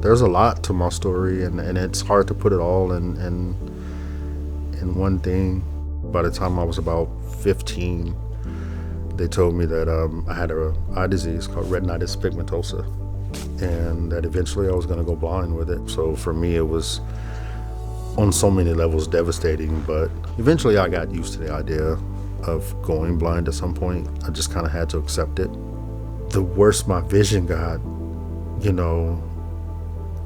There's a lot to my story, and it's hard to put it all in one thing. By the time I was about 15, they told me that I had an eye disease called retinitis pigmentosa, and that eventually I was going to go blind with it. So for me, it was on so many levels devastating, but eventually I got used to the idea of going blind at some point. I just kind of had to accept it. The worse my vision got,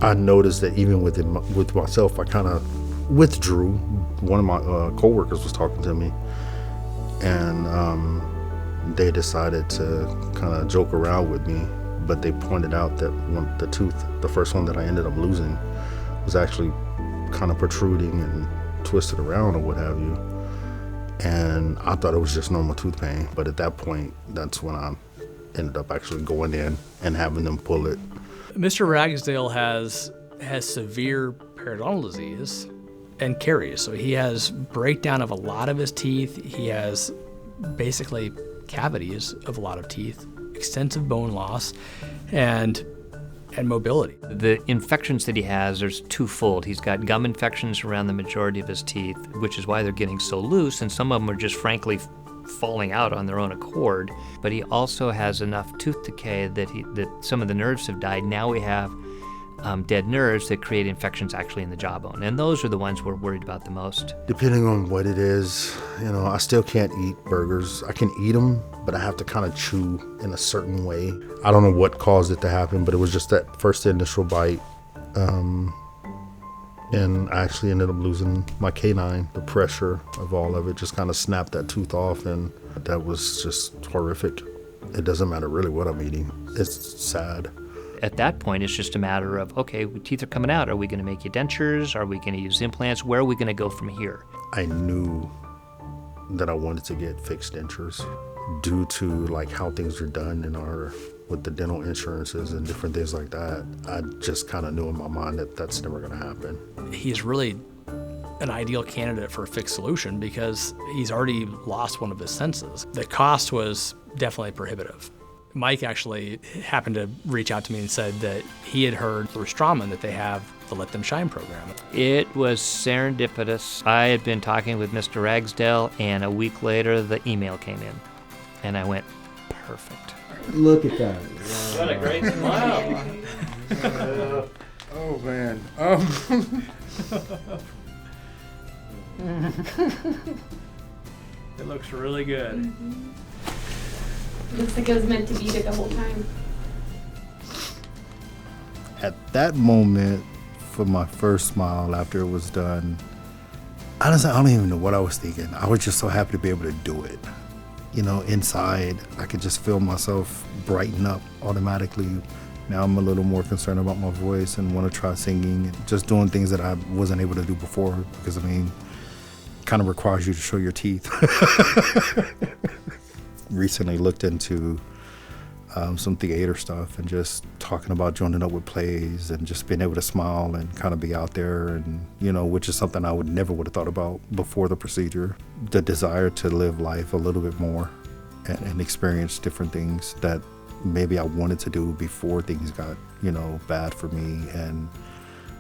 I noticed that even with myself, I kind of withdrew. One of my coworkers was talking to me, and they decided to kind of joke around with me, but they pointed out that the first one that I ended up losing, was actually kind of protruding and twisted around or what have you. And I thought it was just normal tooth pain, but at that point, that's when I ended up actually going in and having them pull it. Mr. Ragsdale has severe periodontal disease and caries. So he has breakdown of a lot of his teeth. He has basically cavities of a lot of teeth, extensive bone loss, and mobility. The infections that he has, there's twofold. He's got gum infections around the majority of his teeth, which is why they're getting so loose, and some of them are just frankly falling out on their own accord. But he also has enough tooth decay that some of the nerves have died. Now we have dead nerves that create infections actually in the jawbone, and those are the ones we're worried about the most. Depending on what it is, I still can't eat burgers. I can eat them, but I have to kind of chew in a certain way. I don't know what caused it to happen, but it was just that first initial bite. And I actually ended up losing my canine. The pressure of all of it just kind of snapped that tooth off, and that was just horrific. It doesn't matter really what I'm eating. It's sad. At that point, it's just a matter of, okay, teeth are coming out. Are we going to make you dentures? Are we going to use implants? Where are we going to go from here? I knew that I wanted to get fixed dentures due to how things are done with the dental insurances and different things like that. I just kind of knew in my mind that that's never going to happen. He's really an ideal candidate for a fixed solution because he's already lost one of his senses. The cost was definitely prohibitive. Mike actually happened to reach out to me and said that he had heard through Straumann that they have the Let Them Shine program. It was serendipitous. I had been talking with Mr. Ragsdale, and a week later the email came in, and I went, perfect. Look at that. Wow. What a great smile. Oh, man. It looks really good. Mm-hmm. Looks like it was meant to be there the whole time. At that moment, for my first smile after it was done, honestly, I don't even know what I was thinking. I was just so happy to be able to do it. Inside, I could just feel myself brighten up automatically. Now I'm a little more concerned about my voice and want to try singing and just doing things that I wasn't able to do before because, it kind of requires you to show your teeth. Recently looked into some theater stuff and just talking about joining up with plays and just being able to smile and kind of be out there and, which is something I never would have thought about before the procedure. The desire to live life a little bit more and experience different things that maybe I wanted to do before things got, bad for me. And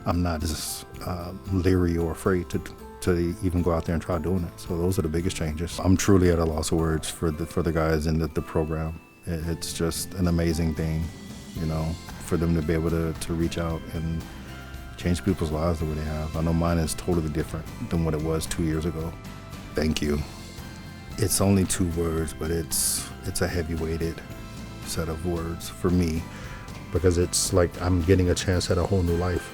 I'm not as leery or afraid to even go out there and try doing it. So those are the biggest changes. I'm truly at a loss of words for the guys in the program. It's just an amazing thing, for them to be able to reach out and change people's lives the way they have. I know mine is totally different than what it was 2 years ago. Thank you. It's only 2 words, but it's a heavy-weighted set of words for me because it's like I'm getting a chance at a whole new life.